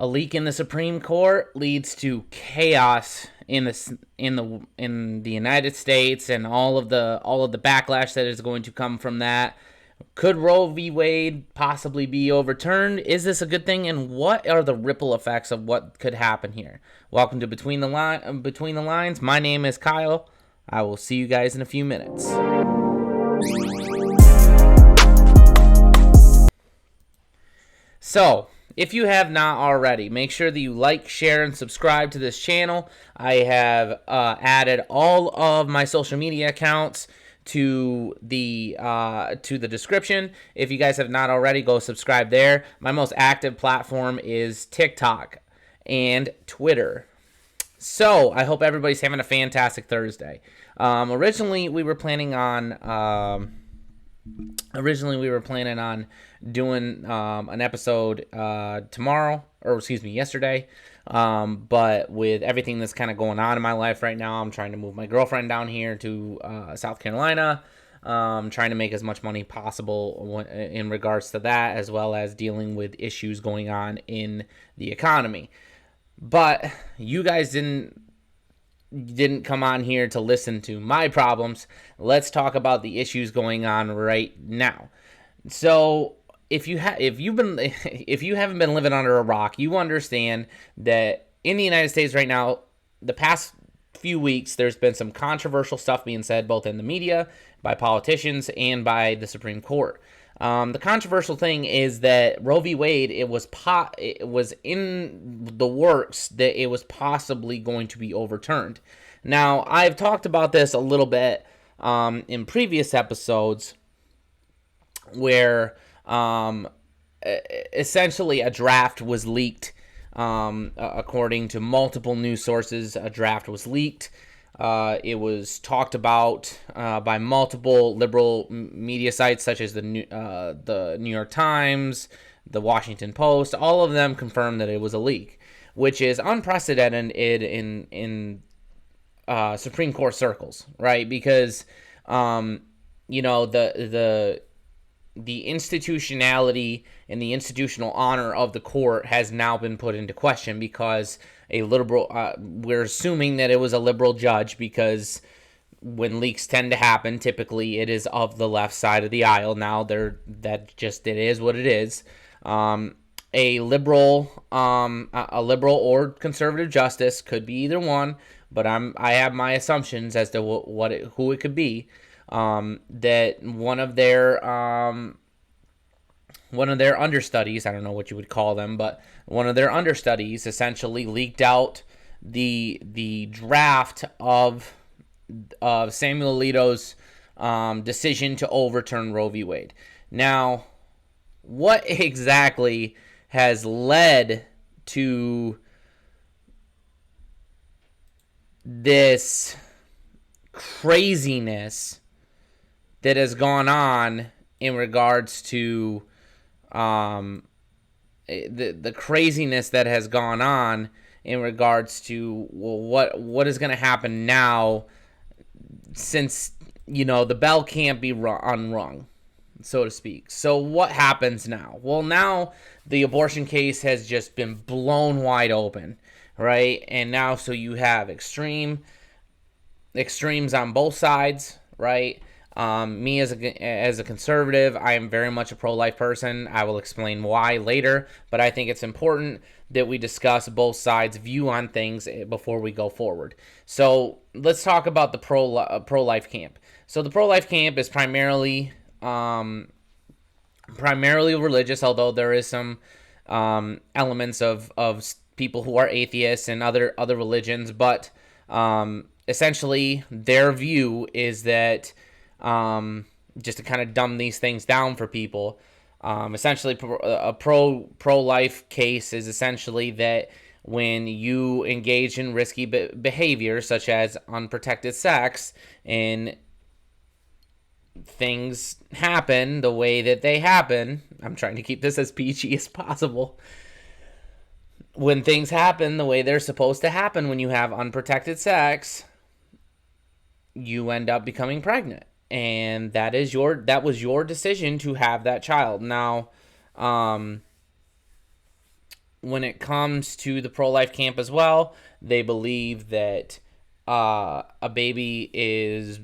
A leak in the Supreme Court leads to chaos in the United States, and all of the backlash that is going to come from that. Could Roe v. Wade possibly be overturned? Is this a good thing? And what are the ripple effects of what could happen here? Welcome to Between the Lines. My name is Kyle. I will see you guys in a few minutes. So, if you have not already, make sure that you like, share, and subscribe to this channel. I have added all of my social media accounts to the description. If you guys have not already, go subscribe there. My most active platform is TikTok and Twitter. So I hope everybody's having a fantastic Thursday. Originally we were planning on doing an episode yesterday. But with everything that's kind of going on in my life right now, I'm trying to move my girlfriend down here to South Carolina. Trying to make as much money possible in regards to that, as well as dealing with issues going on in the economy. But you guys didn't come on here to listen to my problems. Let's talk about the issues going on right now. So if you haven't been living under a rock, you understand that in the United States right now, the past few weeks, there's been some controversial stuff being said both in the media, by politicians, and by the Supreme Court. The controversial thing is that Roe v. Wade, it was in the works that it was possibly going to be overturned. Now, I've talked about this a little bit in previous episodes, where essentially a draft was leaked. According to multiple news sources, a draft was leaked. It was talked about by multiple liberal media sites, such as the New York Times, the Washington Post. All of them confirmed that it was a leak, which is unprecedented in Supreme Court circles, right? Because the institutionality and the institutional honor of the court has now been put into question, because a liberal, we're assuming that it was a liberal judge, because when leaks tend to happen, typically it is of the left side of the aisle. Now it is what it is. A liberal or conservative justice, could be either one, but I have my assumptions as to who it could be. That one of their understudies, I don't know what you would call them, but one of their understudies essentially leaked out the draft of Samuel Alito's decision to overturn Roe v. Wade. Now, what exactly has led to this craziness that has gone on in regards to the craziness that has gone on in regards to, well, what is going to happen now, since the bell can't be unrung, so to speak. So what happens now? Well, now the abortion case has just been blown wide open, right? And now, so you have extremes on both sides, right? Me as a conservative, I am very much a pro-life person. I will explain why later, but I think it's important that we discuss both sides' view on things before we go forward. So let's talk about the pro-life camp. So the pro-life camp is primarily religious, although there is some elements of people who are atheists and other religions, but essentially their view is that, just to kind of dumb these things down for people, essentially a pro-life case is essentially that when you engage in risky behavior, such as unprotected sex, and things happen the way that they happen, I'm trying to keep this as PG as possible, when things happen the way they're supposed to happen when you have unprotected sex, you end up becoming pregnant. And that was your decision to have that child. Now, when it comes to the pro-life camp as well, they believe that a baby is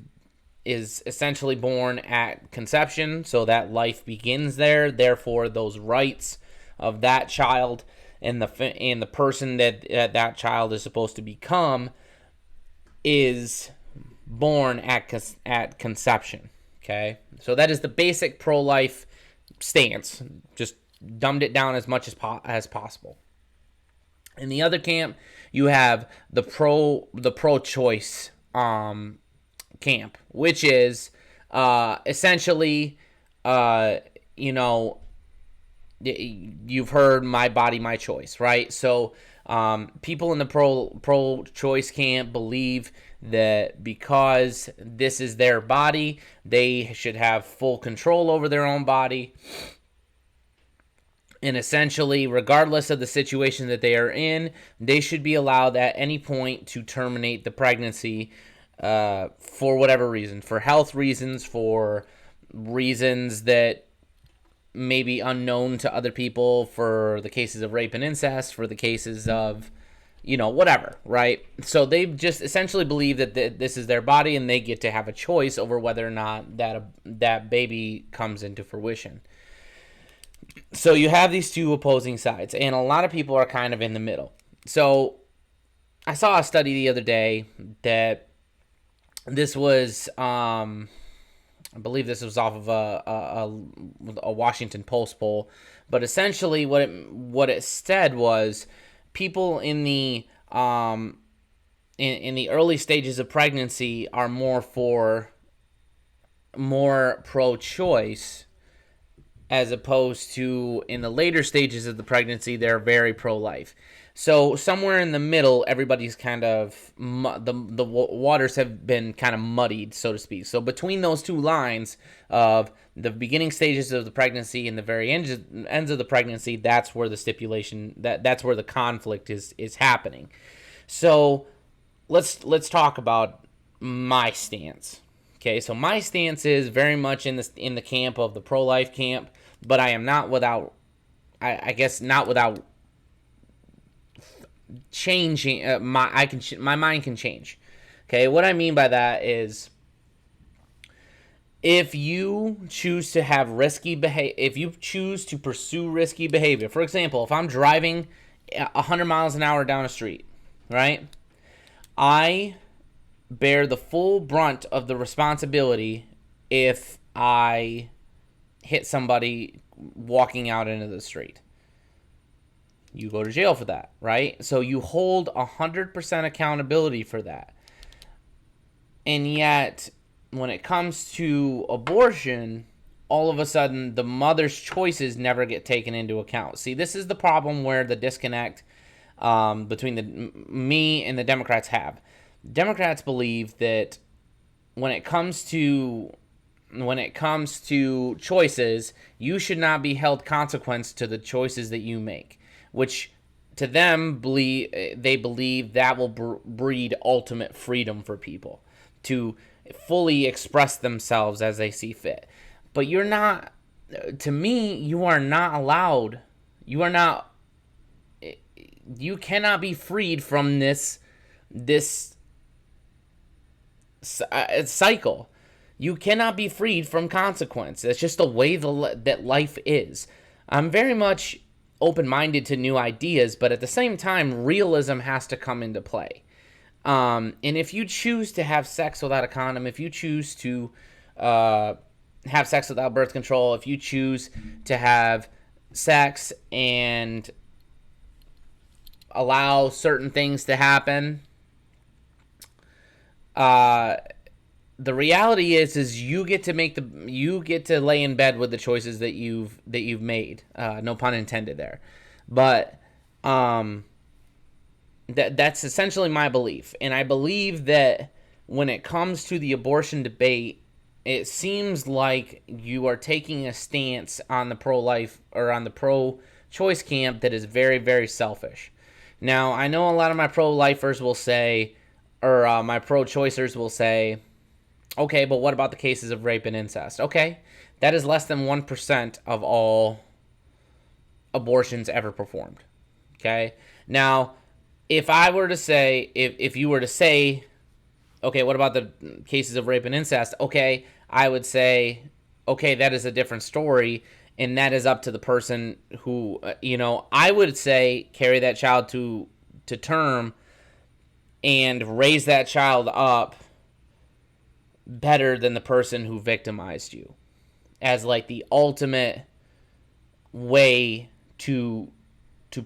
essentially born at conception, so that life begins there. Therefore, those rights of that child and the person that that child is supposed to become is born at conception. Okay, so that is the basic pro-life stance. Just dumbed it down as much as possible. In the other camp, you have the pro-choice camp, which is essentially, you know, you've heard my body, my choice, right? So people in the pro-choice camp believe that because this is their body, they should have full control over their own body. And essentially, regardless of the situation that they are in, they should be allowed at any point to terminate the pregnancy for whatever reason, for health reasons, for reasons that may be unknown to other people, for the cases of rape and incest, for the cases of, whatever, right? So they just essentially believe that this is their body and they get to have a choice over whether or not that baby comes into fruition. So you have these two opposing sides, and a lot of people are kind of in the middle. So I saw a study the other day that this was, I believe this was off of a Washington Post poll, but essentially what it said was people in the in the early stages of pregnancy are more pro-choice, as opposed to in the later stages of the pregnancy, they're very pro-life. So somewhere in the middle, everybody's kind of, the waters have been kind of muddied, so to speak. So between those two lines of the beginning stages of the pregnancy and the very ends of the pregnancy, that's where the stipulation, that's where the conflict is happening. So let's talk about my stance. Okay, so my stance is very much in the camp of the pro-life camp, but I am not without, I guess not without changing. My mind can change. Okay, what I mean by that is, if you choose to have risky behavior, if you choose to pursue risky behavior, for example, if I'm driving 100 miles an hour down a street, right, I bear the full brunt of the responsibility if I hit somebody walking out into the street. You go to jail for that, right? So you hold 100% accountability for that. And yet, when it comes to abortion, all of a sudden, the mother's choices never get taken into account. See, this is the problem where the disconnect between me and the Democrats have. Democrats believe that when it comes to choices, you should not be held consequence to the choices that you make, which to them they believe that will breed ultimate freedom for people to fully express themselves as they see fit. But you're not, to me, you are not allowed. You cannot be freed from this cycle. You cannot be freed from consequence. It's just the way that life is. I'm very much open-minded to new ideas, but at the same time, realism has to come into play. And if you choose to have sex without a condom, if you choose to have sex without birth control, if you choose to have sex and allow certain things to happen, the reality is you get to lay in bed with the choices that you've made. No pun intended there, but that's essentially my belief, and I believe that when it comes to the abortion debate, it seems like you are taking a stance on the pro-life or on the pro-choice camp that is very, very selfish. Now, I know a lot of my pro-lifers will say, or my pro-choicers will say, okay, but what about the cases of rape and incest? Okay, that is less than 1% of all abortions ever performed. Okay? Now, if I were to say, if you were to say, okay, what about the cases of rape and incest? Okay, I would say, okay, that is a different story, and that is up to the person who, I would say carry that child to term and raise that child up better than the person who victimized you, as like the ultimate way to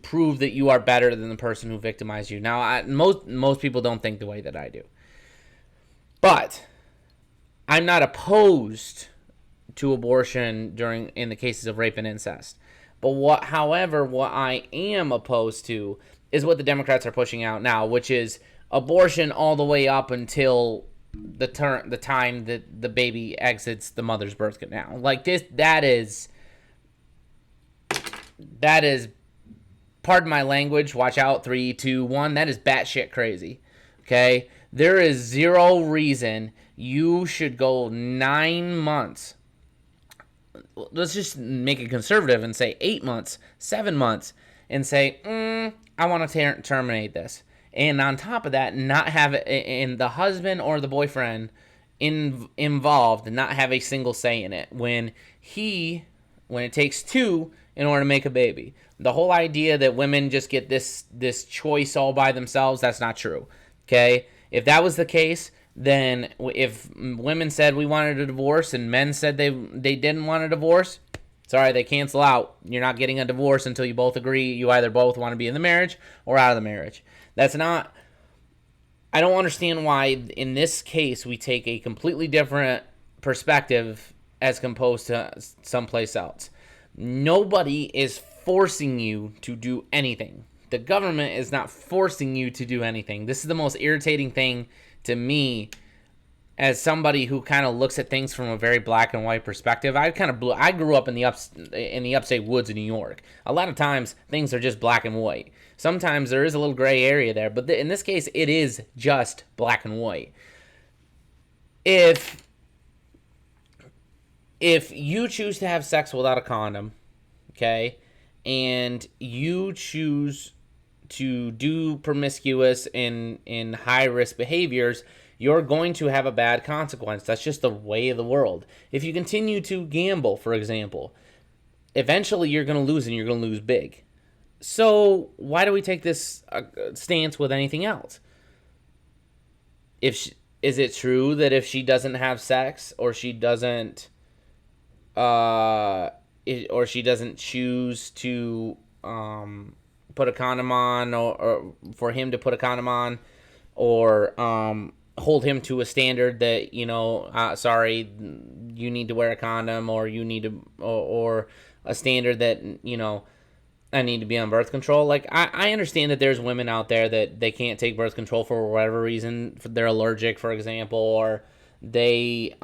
prove that you are better than the person who victimized you. Now, most people don't think the way that I do, but I'm not opposed to abortion in the cases of rape and incest. But however, what I am opposed to is what the Democrats are pushing out now, which is abortion all the way up until the time that the baby exits the mother's birth canal. Like this, that is, pardon my language. Watch out, 3, 2, 1. That is batshit crazy. Okay, there is zero reason you should go 9 months. Let's just make it conservative and say 8 months, 7 months, and say, I want to terminate this. And on top of that, not have it in the husband or the boyfriend involved, not have a single say in it when it takes two in order to make a baby. The whole idea that women just get this choice all by themselves, that's not true. Okay? If that was the case, then if women said we wanted a divorce and men said they didn't want a divorce, sorry, they cancel out. You're not getting a divorce until you both agree you either both want to be in the marriage or out of the marriage. That's not... I don't understand why in this case we take a completely different perspective as opposed to someplace else. Nobody is forcing you to do anything. The government is not forcing you to do anything. This is the most irritating thing to me as somebody who kind of looks at things from a very black and white perspective. I grew up in the upstate woods of New York. A lot of times things are just black and white. Sometimes there is a little gray area there, but in this case it is just black and white. If you choose to have sex without a condom, okay, and you choose to do promiscuous in high-risk behaviors, you're going to have a bad consequence. That's just the way of the world. If you continue to gamble, for example, eventually you're going to lose, and you're going to lose big. So why do we take this stance with anything else? Is it true that if she doesn't have sex, or she doesn't choose to put a condom on, or for him to put a condom on, or hold him to a standard that, sorry, you need to wear a condom, or you need to, or a standard that, I need to be on birth control. Like, I understand that there's women out there that they can't take birth control for whatever reason. They're allergic, for example, or they,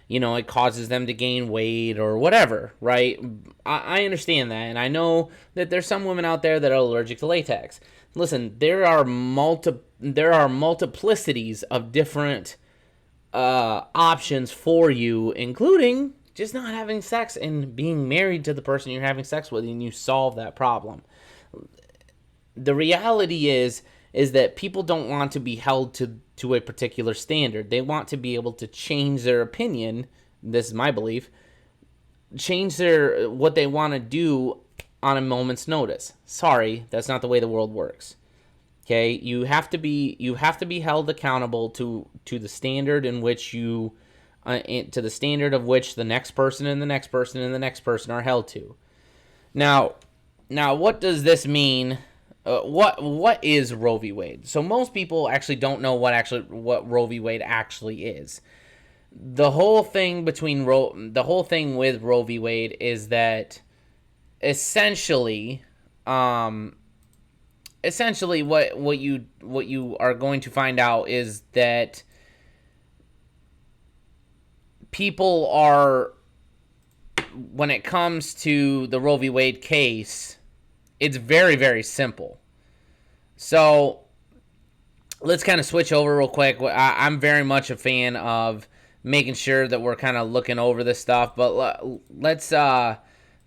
it causes them to gain weight or whatever, right? I understand that, and I know that there's some women out there that are allergic to latex. Listen, there are multiplicities of different options for you, including just not having sex and being married to the person you're having sex with, and you solve that problem. The reality is that people don't want to be held to a particular standard. They want to be able to change their opinion. This is my belief. Change what they want to do on a moment's notice. Sorry, that's not the way the world works. Okay, you have to be held accountable to the standard in which to the standard of which the next person and the next person and the next person are held to. Now, what does this mean? What is Roe v. Wade? So most people actually don't know what Roe v. Wade actually is. The whole thing with Roe v. Wade is that essentially what you are going to find out is that people are, when it comes to the Roe v. Wade case, it's very, very simple. So let's kind of switch over real quick. I'm very much a fan of making sure that we're kind of looking over this stuff, but let's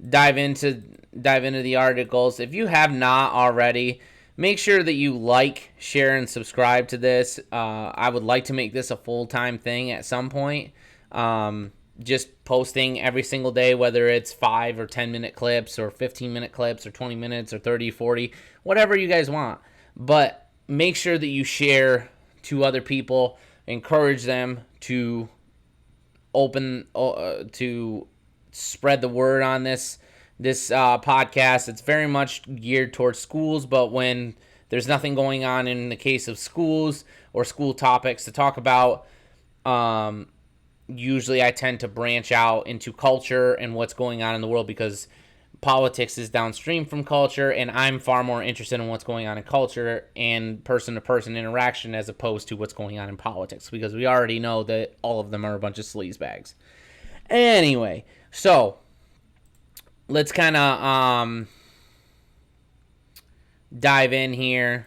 dive into the articles. If you have not already, make sure that you like, share, and subscribe to this. I would like to make this a full-time thing at some point. Just posting every single day, whether it's 5 or 10-minute clips or 15-minute clips or 20 minutes or 30, 40, whatever you guys want. But make sure that you share to other people, encourage them to to spread the word on this podcast. It's very much geared towards schools, but when there's nothing going on in the case of schools or school topics to talk about, usually I tend to branch out into culture and what's going on in the world, because politics is downstream from culture, and I'm far more interested in what's going on in culture and person-to-person interaction as opposed to what's going on in politics, because we already know that all of them are a bunch of sleazebags. Anyway, so let's kind of dive in here.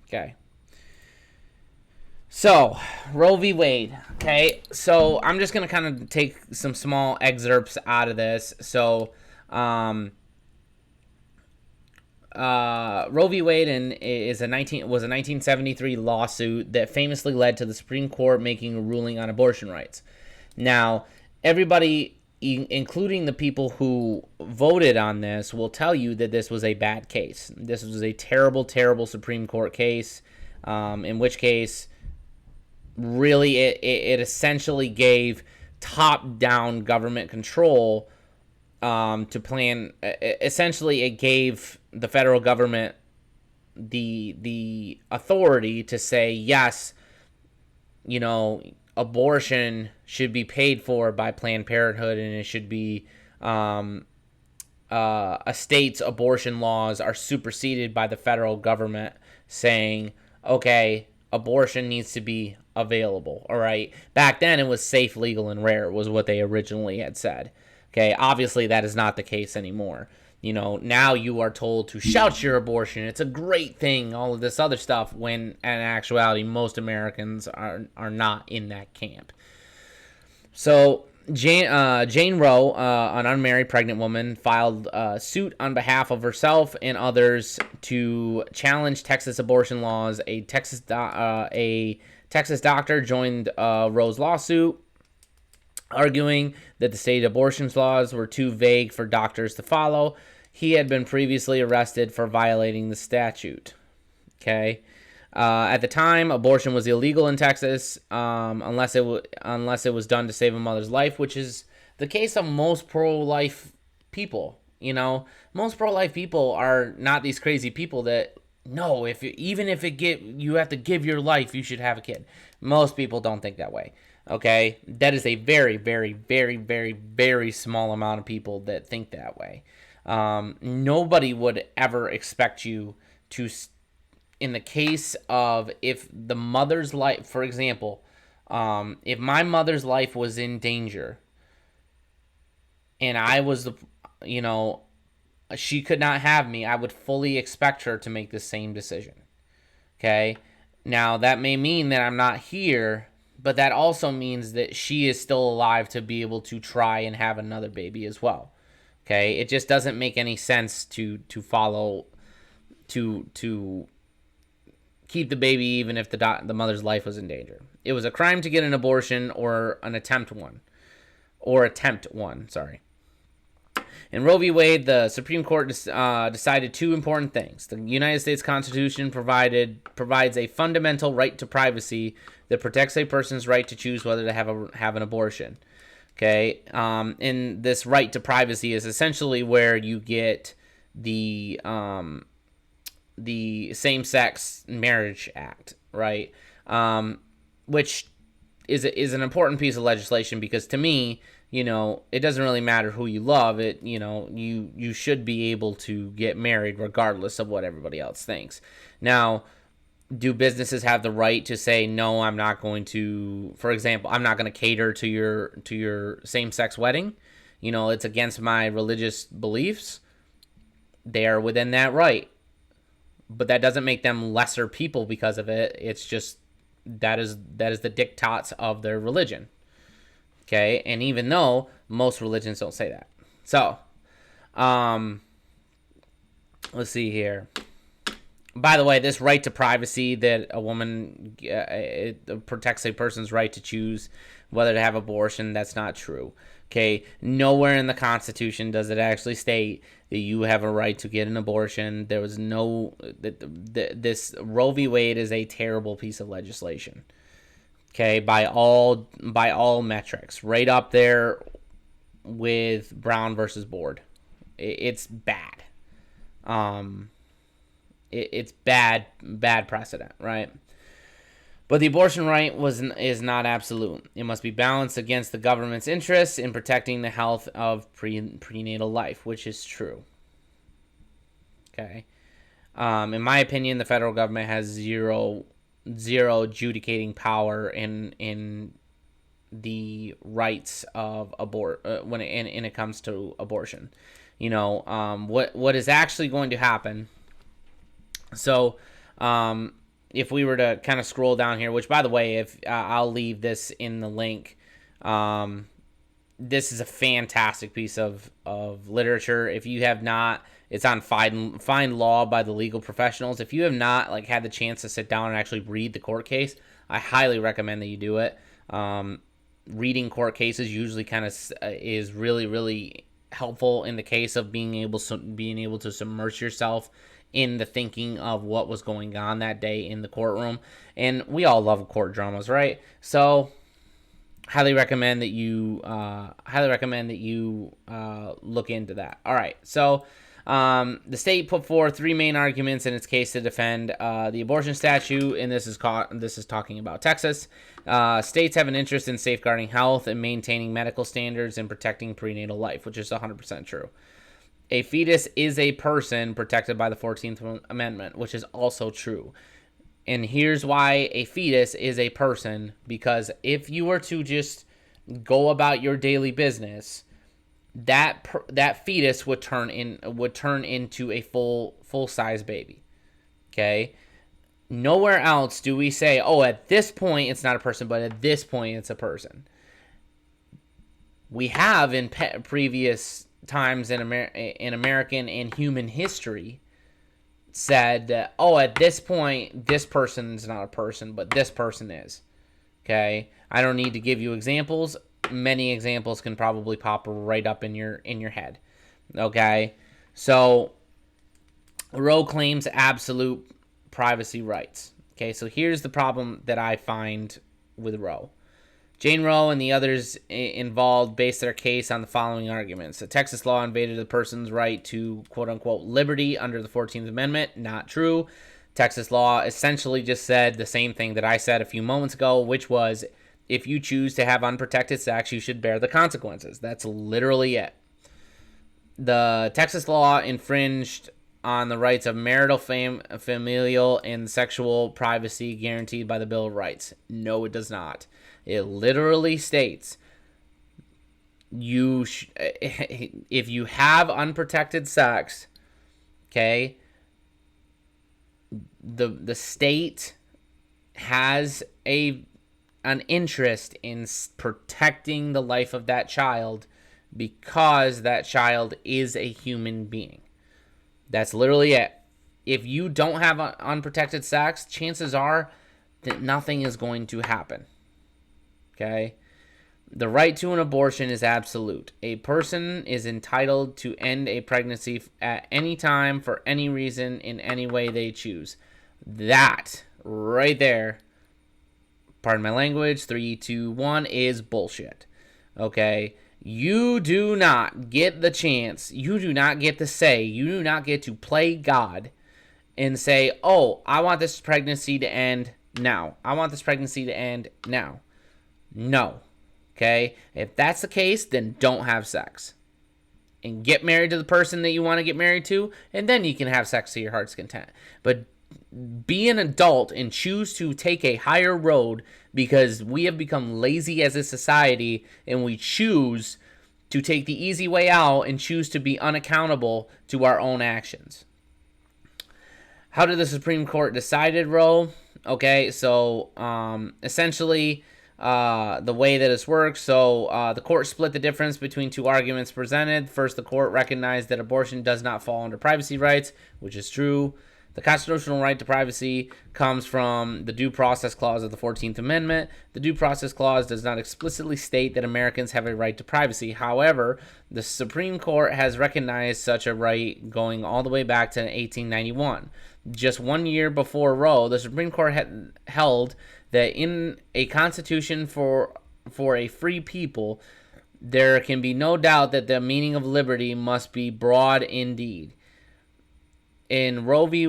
Okay. So, Roe v. Wade. Okay. So, I'm just going to kind of take some small excerpts out of this. So, Roe v. Wade was a 1973 lawsuit that famously led to the Supreme Court making a ruling on abortion rights. Now, everybody, including the people who voted on this, will tell you that this was a bad case. This was a terrible, terrible Supreme Court case, in which case, really, it essentially gave top-down government control to plan. Essentially, it gave the federal government the authority to say, yes, abortion should be paid for by Planned Parenthood, and it should be a state's abortion laws are superseded by the federal government saying, okay, abortion needs to be available. All right. Back then, it was safe, legal, and rare was what they originally had said. Okay. Obviously, that is not the case anymore. Now you are told to shout your abortion. It's a great thing, all of this other stuff, when in actuality, most Americans are not in that camp. So Jane Roe, an unmarried pregnant woman, filed a suit on behalf of herself and others to challenge Texas abortion laws. A Texas doctor joined Roe's lawsuit, arguing that the state abortion laws were too vague for doctors to follow. He had been previously arrested for violating the statute. Okay. At the time, abortion was illegal in Texas, unless it was done to save a mother's life, which is the case of most pro-life people. Most pro-life people are not these crazy people that no, you have to give your life, you should have a kid. Most people don't think that way. Okay, that is a very, very, very, very, very small amount of people that think that way. Nobody would ever expect you to. In the case of if the mother's life, for example, if my mother's life was in danger and I was she could not have me, I would fully expect her to make the same decision. Okay? Now, that may mean that I'm not here, but that also means that she is still alive to be able to try and have another baby as well. Okay? It just doesn't make any sense to follow, to keep the baby even if the mother's life was in danger. It was a crime to get an abortion or attempt one. In Roe v. Wade, the Supreme Court decided two important things. The United States Constitution provides a fundamental right to privacy that protects a person's right to choose whether to have an abortion. Okay, and this right to privacy is essentially where you get the Same-Sex Marriage Act, right? Which is an important piece of legislation, because to me, it doesn't really matter who you love. You should be able to get married regardless of what everybody else thinks. Now, do businesses have the right to say, no, I'm not going to, for example, I'm not going to cater to your same-sex wedding? It's against my religious beliefs. They are within that right. but that doesn't make them lesser people because of it. It's just that is the diktats of their religion. Okay, and even though most religions don't say that. So, let's see here. By the way, this right to privacy that a woman it protects a person's right to choose whether to have abortion, that's not true. Okay, nowhere in the Constitution does it actually state that you have a right to get an abortion. There was no this Roe v. Wade is a terrible piece of legislation. Okay, by all metrics, right up there with Brown versus Board. It's bad. It's bad precedent, right? But the abortion right is not absolute. It must be balanced against the government's interests in protecting the health of prenatal life, which is true. Okay. In my opinion, the federal government has zero adjudicating power in the rights of when it comes to abortion. What is actually going to happen. So, if we were to kind of scroll down here, which by the way, if I'll leave this in the link, this is a fantastic piece of literature. If you have not, it's on Find Law by the legal professionals. If you have not had the chance to sit down and actually read the court case, I highly recommend that you do it. Reading court cases usually kind of is really, really helpful in the case of being able to submerge yourself in the thinking of what was going on that day in the courtroom. And we all love court dramas, right? So highly recommend that you look into that. All right. So the state put forth three main arguments in its case to defend the abortion statute, and this is talking about Texas. States have an interest in safeguarding health and maintaining medical standards and protecting prenatal life, which is 100% true. A fetus is a person protected by the 14th Amendment, which is also true. And here's why a fetus is a person, because if you were to just go about your daily business, that fetus would turn into a full-size baby. Okay? Nowhere else do we say, "Oh, at this point it's not a person, but at this point it's a person." We have in previous times in American and human history said that, "Oh, at this point this person's not a person, but this person is." Okay? I don't need to give you examples. Many examples can probably pop right up in your head. Okay? So Roe claims absolute privacy rights. Okay? So here's the problem that I find with Roe. Jane Roe and the others involved based their case on the following arguments. The Texas law invaded a person's right to quote-unquote liberty under the 14th Amendment. Not true. Texas law essentially just said the same thing that I said a few moments ago, which was if you choose to have unprotected sex, you should bear the consequences. That's literally it. The Texas law infringed on the rights of marital, familial, and sexual privacy guaranteed by the Bill of Rights. No, it does not. It literally states if you have unprotected sex, okay, the state has an interest in protecting the life of that child because that child is a human being. That's literally it. If you don't have unprotected sex, chances are that nothing is going to happen. Okay? The right to an abortion is absolute. A person is entitled to end a pregnancy at any time, for any reason, in any way they choose. That right there, pardon my language, 3, 2, 1, is bullshit. Okay? You do not get the chance, you do not get to say, you do not get to play God and say, "Oh, I want this pregnancy to end now. I want this pregnancy to end now." No. Okay? If that's the case, then don't have sex. And get married to the person that you want to get married to, and then you can have sex to your heart's content. But be an adult and choose to take a higher road because we have become lazy as a society and we choose to take the easy way out and choose to be unaccountable to our own actions. How did the Supreme Court decided Roe? Okay, so essentially, the way that this works, so the court split the difference between two arguments presented. First, the court recognized that abortion does not fall under privacy rights, which is true. The constitutional right to privacy comes from the Due Process Clause of the 14th Amendment. The Due Process Clause does not explicitly state that Americans have a right to privacy. However, the Supreme Court has recognized such a right going all the way back to 1891. Just 1 year before Roe, the Supreme Court had held that in a constitution for a free people, there can be no doubt that the meaning of liberty must be broad indeed. In Roe v.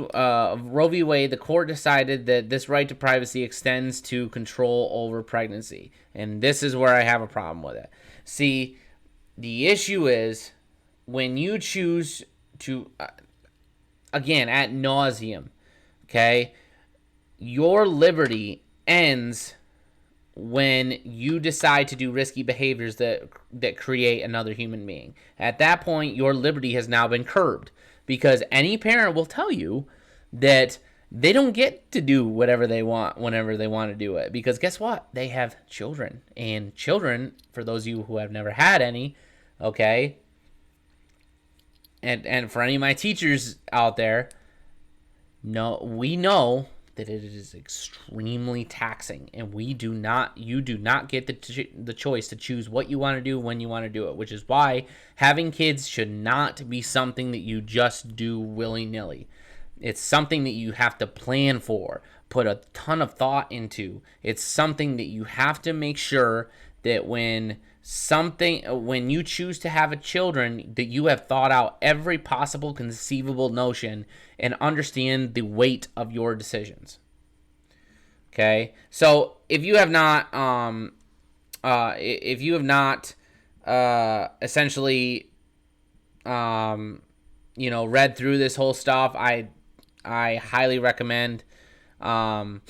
Wade, the court decided that this right to privacy extends to control over pregnancy. And this is where I have a problem with it. See, the issue is when you choose to, again, ad nauseum, okay, your liberty ends when you decide to do risky behaviors that create another human being. At that point, your liberty has now been curbed. Because any parent will tell you that they don't get to do whatever they want whenever they want to do it. Because guess what? They have children. And children, for those of you who have never had any, okay, and for any of my teachers out there, we know that it is extremely taxing, and you do not get the choice to choose what you want to do when you want to do it, which is why having kids should not be something that you just do willy-nilly. It's something that you have to plan for, put a ton of thought into. It's something that you have to make sure that when you choose to have a children, that you have thought out every possible conceivable notion and understand the weight of your decisions. Okay, so if you have not, essentially, read through this whole stuff, I highly recommend. That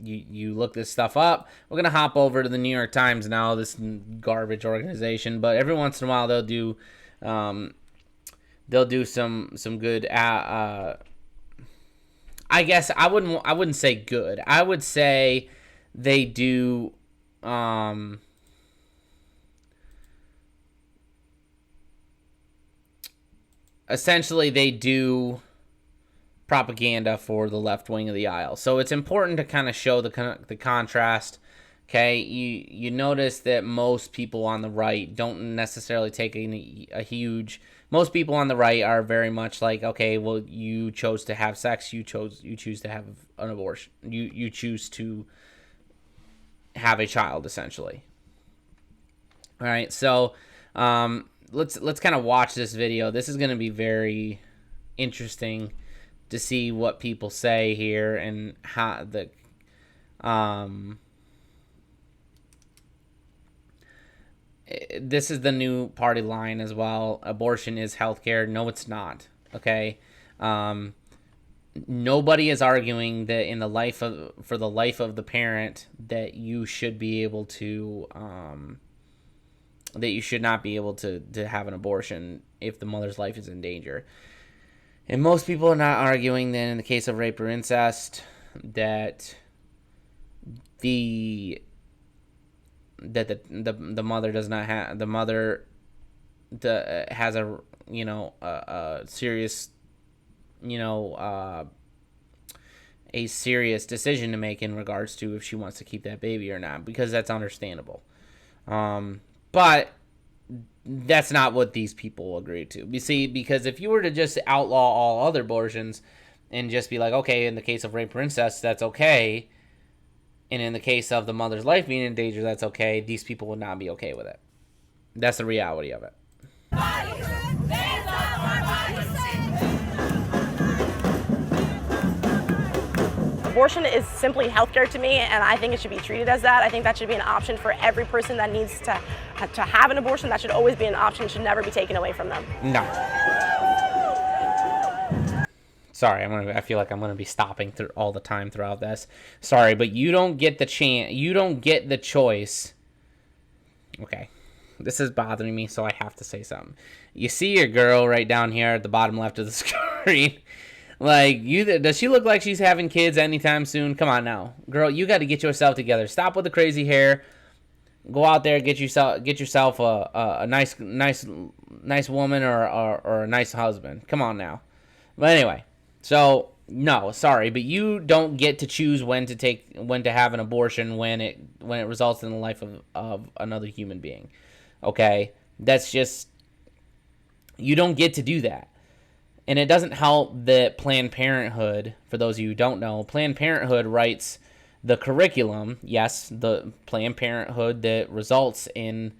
you look this stuff up. We're gonna hop over to the New York Times now, this garbage organization, but every once in a while they'll do some good. I guess I wouldn't say good. I would say they do. Essentially, they do propaganda for the left wing of the aisle. So it's important to kind of show the contrast. Okay, you notice that most people on the right don't necessarily take a huge. Most people on the right are very much like, okay, well, you chose to have sex, you choose to have an abortion, you choose to have a child, essentially. All right, so let's kind of watch this video. This is going to be very interesting to see what people say here and how this is the new party line as well. Abortion is healthcare. No, it's not. Okay. Nobody is arguing that for the life of the parent that you should be able to that you should not be able to have an abortion if the mother's life is in danger. And most people are not arguing that in the case of rape or incest that the mother does not have has a serious a serious decision to make in regards to if she wants to keep that baby or not, because that's understandable. But that's not what these people agree to. You see, because if you were to just outlaw all other abortions and just be like, okay, in the case of rape or incest, that's okay, and in the case of the mother's life being in danger, that's okay, these people would not be okay with it. That's the reality of it. Abortion is simply healthcare to me, and I think it should be treated as that. I think that should be an option for every person that needs to have an abortion. That should always be an option. It should never be taken away from them. No. Sorry, I feel like I'm gonna be stopping through all the time throughout this. Sorry, but you don't get the chance. You don't get the choice. Okay, this is bothering me, so I have to say something. You see your girl right down here at the bottom left of the screen. Like, does she look like she's having kids anytime soon? Come on now, girl, you got to get yourself together. Stop with the crazy hair. Go out there, get yourself a nice woman or a nice husband. Come on now. But anyway, so no, sorry, but you don't get to choose when to have an abortion when it results in the life of another human being. Okay, that's just, you don't get to do that. And it doesn't help that Planned Parenthood, for those of you who don't know, Planned Parenthood writes the curriculum, yes, the Planned Parenthood that results in,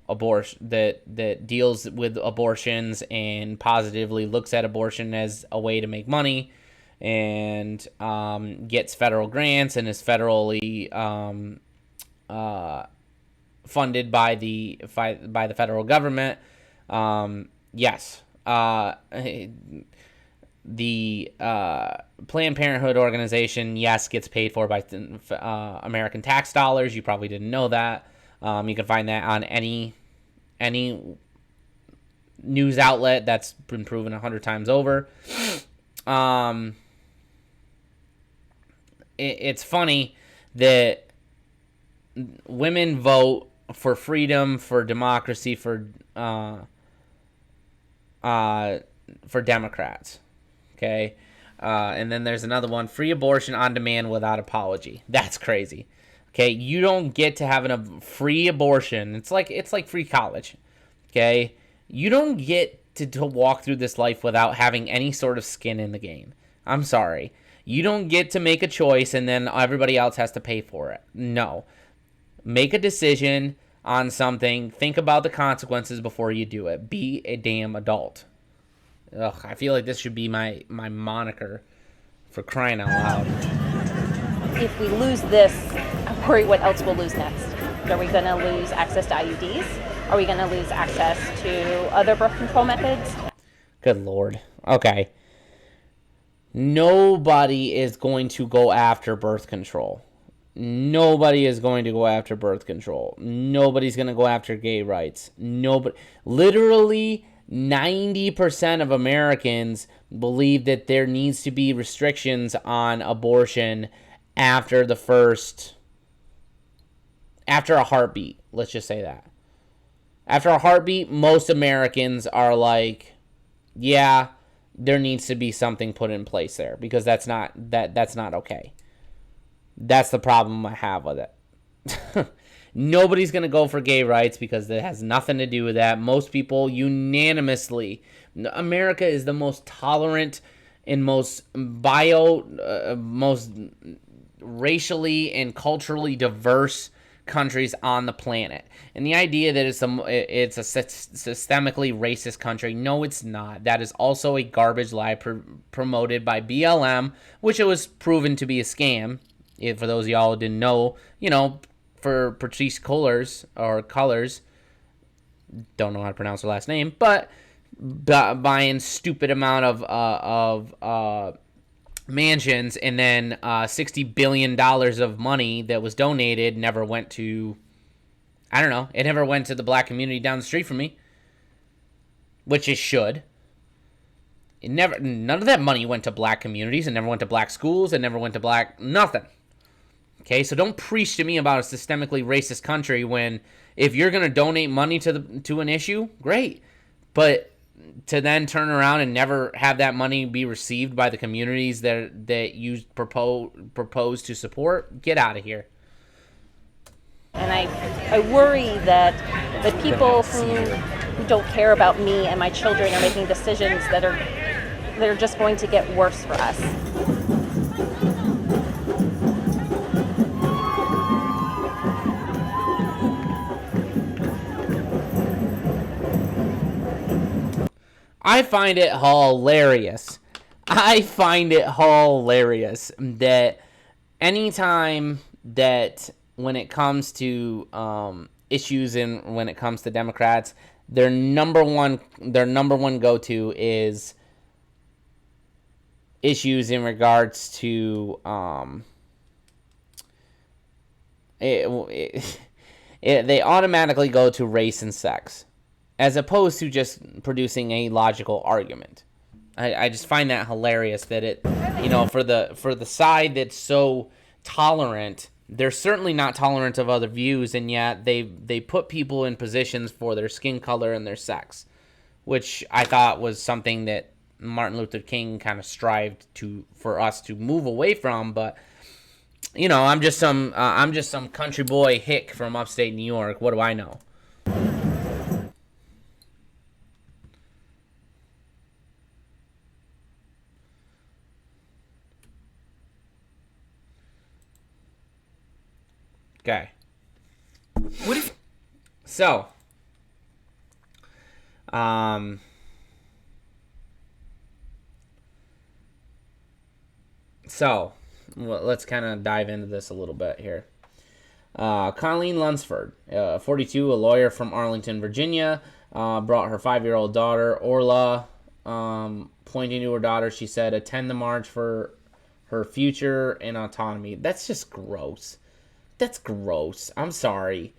abortion, that deals with abortions and positively looks at abortion as a way to make money, and gets federal grants and is federally funded by the federal government. Yes. The Planned Parenthood organization, yes, gets paid for by American tax dollars. You probably didn't know that. You can find that on any news outlet that's been proven 100 times over. It's funny that women vote for freedom, for democracy, for Democrats. Okay. And then there's another one, free abortion on demand without apology. That's crazy. Okay. You don't get to have a free abortion. It's like free college. Okay. You don't get to walk through this life without having any sort of skin in the game. I'm sorry. You don't get to make a choice and then everybody else has to pay for it. No. Make a decision on something. Think about the consequences before you do it. Be a damn adult. Ugh, I feel like this should be my moniker, for crying out loud. If we lose this, I worry what else we'll lose next. Are we going to lose access to IUDs? Are we going to lose access to other birth control methods? Good Lord. Okay. Nobody is going to go after birth control. Nobody is going to go after birth control. Nobody's going to go after gay rights. Nobody. Literally 90% of Americans believe that there needs to be restrictions on abortion after a heartbeat. Let's just say that. After a heartbeat, most Americans are like, yeah, there needs to be something put in place there, because that's not okay. That's the problem I have with it. Nobody's going to go for gay rights because it has nothing to do with that. Most people unanimously, America is the most tolerant and most racially and culturally diverse countries on the planet. And the idea that it's a systemically racist country, no, it's not. That is also a garbage lie promoted by BLM, which it was proven to be a scam. For those of y'all who didn't know, for Patrice Cullors, don't know how to pronounce her last name, but buying stupid amount of mansions, and then $60 billion of money that was donated never went to, I don't know, it never went to the black community down the street from me, which it should. None of that money went to black communities. It never went to black schools. It never went to black nothing. Okay, so don't preach to me about a systemically racist country when, if you're going to donate money to an issue, great. But to then turn around and never have that money be received by the communities that you propose to support, get out of here. And I worry that the people who don't care about me and my children are making decisions that are just going to get worse for us. I find it hilarious. That anytime that when it comes to issues and when it comes to Democrats, their number one go-to is issues in regards to in they automatically go to race and sex, as opposed to just producing a logical argument. I just find that hilarious that it, for the side that's so tolerant, they're certainly not tolerant of other views, and yet they put people in positions for their skin color and their sex, which I thought was something that Martin Luther King kind of strived for us to move away from. But I'm just some country boy hick from upstate New York. What do I know? Okay. What if? So, let's kind of dive into this a little bit here. Colleen Lunsford, 42, a lawyer from Arlington, Virginia, brought her 5-year-old daughter, Orla, pointing to her daughter, she said, attend the march for her future and autonomy. That's just gross. That's gross. I'm sorry.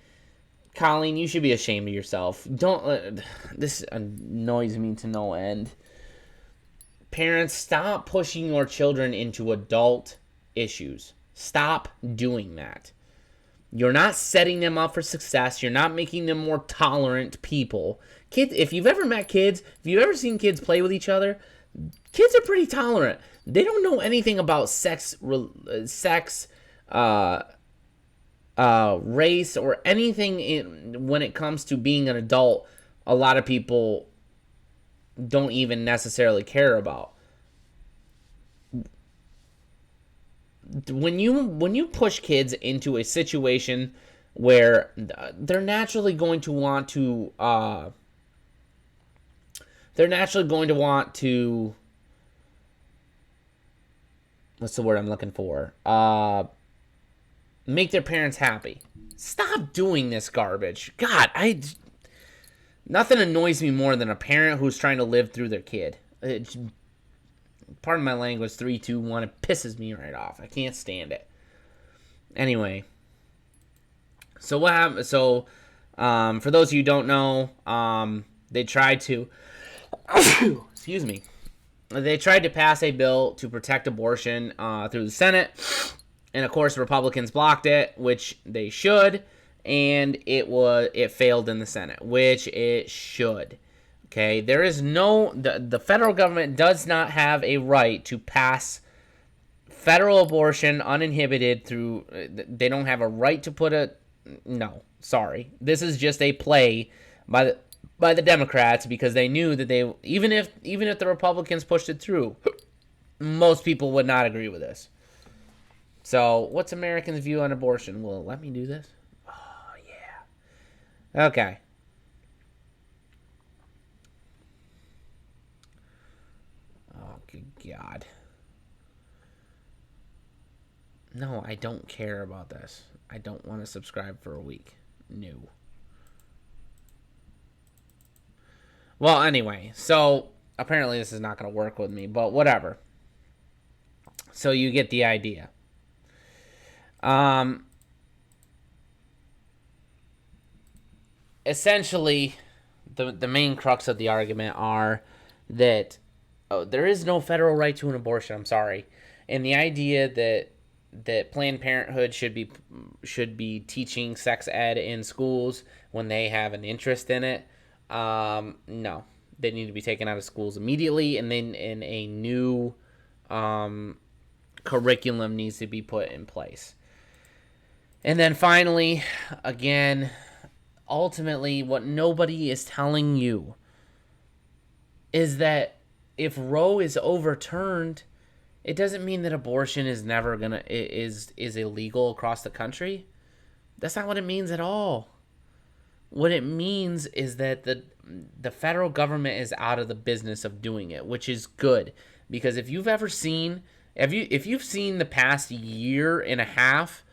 Colleen, you should be ashamed of yourself. This annoys me to no end. Parents, stop pushing your children into adult issues. Stop doing that. You're not setting them up for success. You're not making them more tolerant people. Kids, if you've ever met kids, if you've ever seen kids play with each other, kids are pretty tolerant. They don't know anything about sex, race, or anything when it comes to being an adult. A lot of people don't even necessarily care about. When you push kids into a situation where they're naturally going to want to what's the word I'm looking for? Make their parents happy. Stop doing this garbage. God, nothing annoys me more than a parent who's trying to live through their kid. Pardon my language, 3, 2, 1. It pisses me right off. I can't stand it. Anyway, so what happened? So, for those of you who don't know, they tried to, excuse me, they tried to pass a bill to protect abortion through the Senate, and of course Republicans blocked it, which they should, and it failed in the Senate, which it should. Okay, there is the federal government does not have a right to pass federal abortion uninhibited through. They don't have a right to no, sorry. This is just a play by the Democrats, because they knew that even if the Republicans pushed it through, most people would not agree with this. So, what's Americans' view on abortion? Well, let me do this. Oh, yeah. Okay. God. No, I don't care about this. I don't want to subscribe for a week. No. Well, anyway, so apparently this is not going to work with me, but whatever. So you get the idea. Essentially, the main crux of the argument are that there is no federal right to an abortion. I'm sorry, and the idea that Planned Parenthood should be teaching sex ed in schools when they have an interest in it. No, they need to be taken out of schools immediately, and then a new curriculum needs to be put in place. And then finally, again, ultimately, what nobody is telling you is that if Roe is overturned, it doesn't mean that abortion is illegal across the country. That's not what it means at all. What it means is that the federal government is out of the business of doing it, which is good, because if you've seen the past year and a half,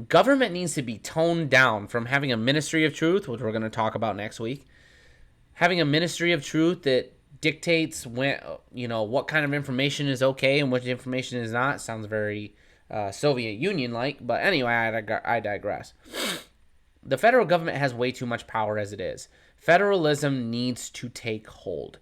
government needs to be toned down from having a ministry of truth, which we're going to talk about next week, having a ministry of truth that dictates what kind of information is okay and what information is not. Sounds very Soviet Union like, but anyway, I digress. the federal government has way too much power as it is. Federalism needs to take hold.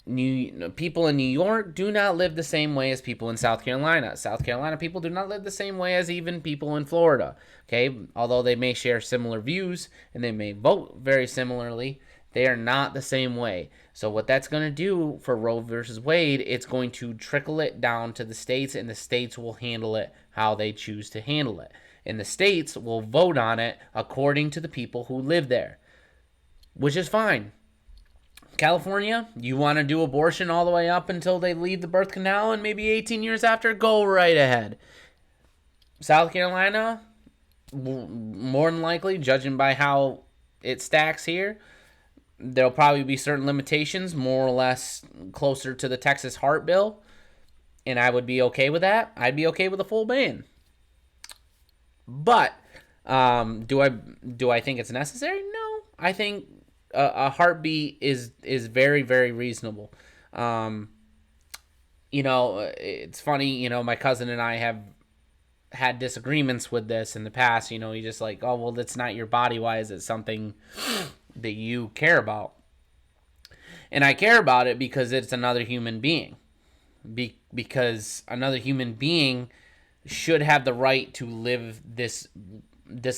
People in New York do not live the same way as people in South Carolina. South Carolina people do not live the same way as even people in Florida. Okay, although they may share similar views and they may vote very similarly, they are not the same way. So what that's going to do for Roe versus Wade, it's going to trickle it down to the states, and the states will handle it how they choose to handle it. And the states will vote on it according to the people who live there, which is fine. California, you want to do abortion all the way up until they leave the birth canal and maybe 18 years after, go right ahead. South Carolina, more than likely, judging by how it stacks here, there'll probably be certain limitations, more or less closer to the Texas Heart Bill, and I would be okay with that. I'd be okay with a full ban. But do I think it's necessary? No. I think a heartbeat is very, very reasonable. It's funny, my cousin and I have had disagreements with this in the past. He's just like, oh, well, that's not your body. Why is it something that you care about? And I care about it because it's another human being. Because another human being should have the right to live this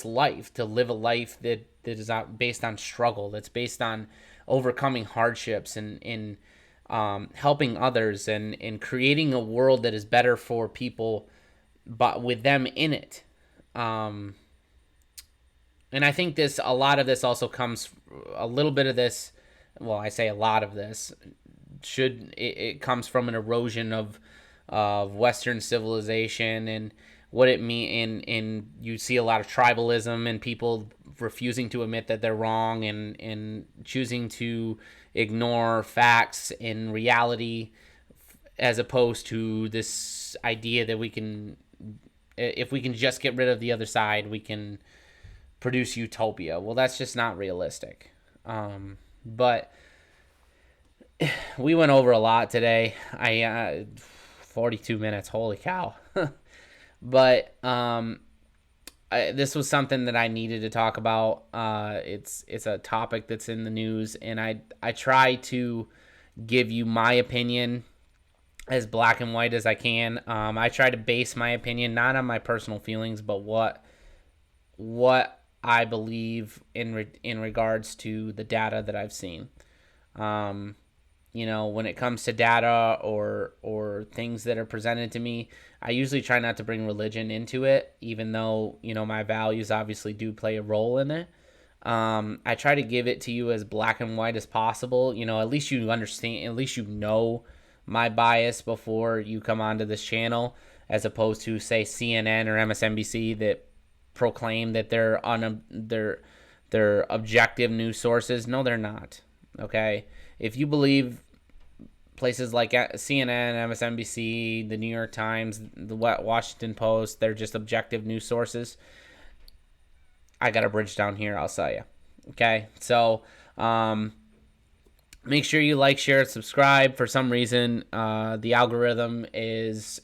life, to live a life that is based on struggle, that's based on overcoming hardships and helping others and creating a world that is better for people, but with them in it. And I think a lot of this also comes, a little bit of this, well, I say a lot of this, it comes from an erosion of Western civilization and what it mean, and you see a lot of tribalism and people refusing to admit that they're wrong and choosing to ignore facts and reality, as opposed to this idea that if we can just get rid of the other side, we can produce utopia. Well, that's just not realistic. But we went over a lot today. 42 minutes, holy cow. But this was something that I needed to talk about. It's a topic that's in the news, and I try to give you my opinion as black and white as I can. I try to base my opinion not on my personal feelings, but what I believe in regards to the data that I've seen. When it comes to data or things that are presented to me, I usually try not to bring religion into it, even though, my values obviously do play a role in it. I try to give it to you as black and white as possible. At least you understand, at least my bias before you come onto this channel, as opposed to, say, CNN or MSNBC that proclaim that they're objective news sources. No, they're not. Okay? If you believe places like CNN, MSNBC, the New York Times, the Washington Post, they're just objective news sources, I got a bridge down here, I'll sell you. Okay? So, make sure you like, share, and subscribe. For some reason, the algorithm is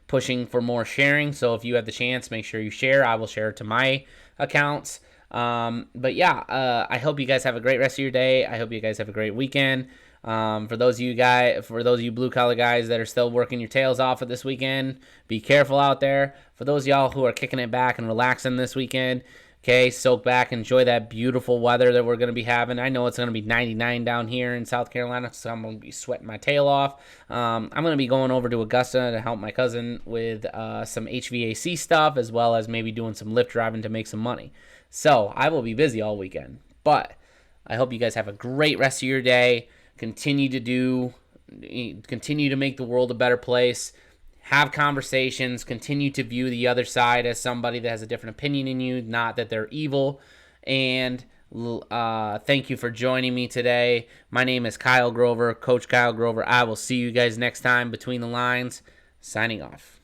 pushing for more sharing. So if you have the chance, make sure you share. I will share it to my accounts. But yeah, I hope you guys have a great rest of your day. I hope you guys have a great weekend. For those of you blue collar guys that are still working your tails off at this weekend, be careful out there. For those of y'all who are kicking it back and relaxing this weekend, okay, soak back, enjoy that beautiful weather that we're going to be having. I know it's going to be 99 down here in South Carolina, so I'm going to be sweating my tail off. I'm going to be going over to Augusta to help my cousin with some HVAC stuff, as well as maybe doing some Lyft driving to make some money. So I will be busy all weekend. But I hope you guys have a great rest of your day. Continue to make the world a better place. Have conversations. Continue to view the other side as somebody that has a different opinion in you, not that they're evil. And thank you for joining me today. My name is Kyle Grover, Coach Kyle Grover. I will see you guys next time. Between the Lines, signing off.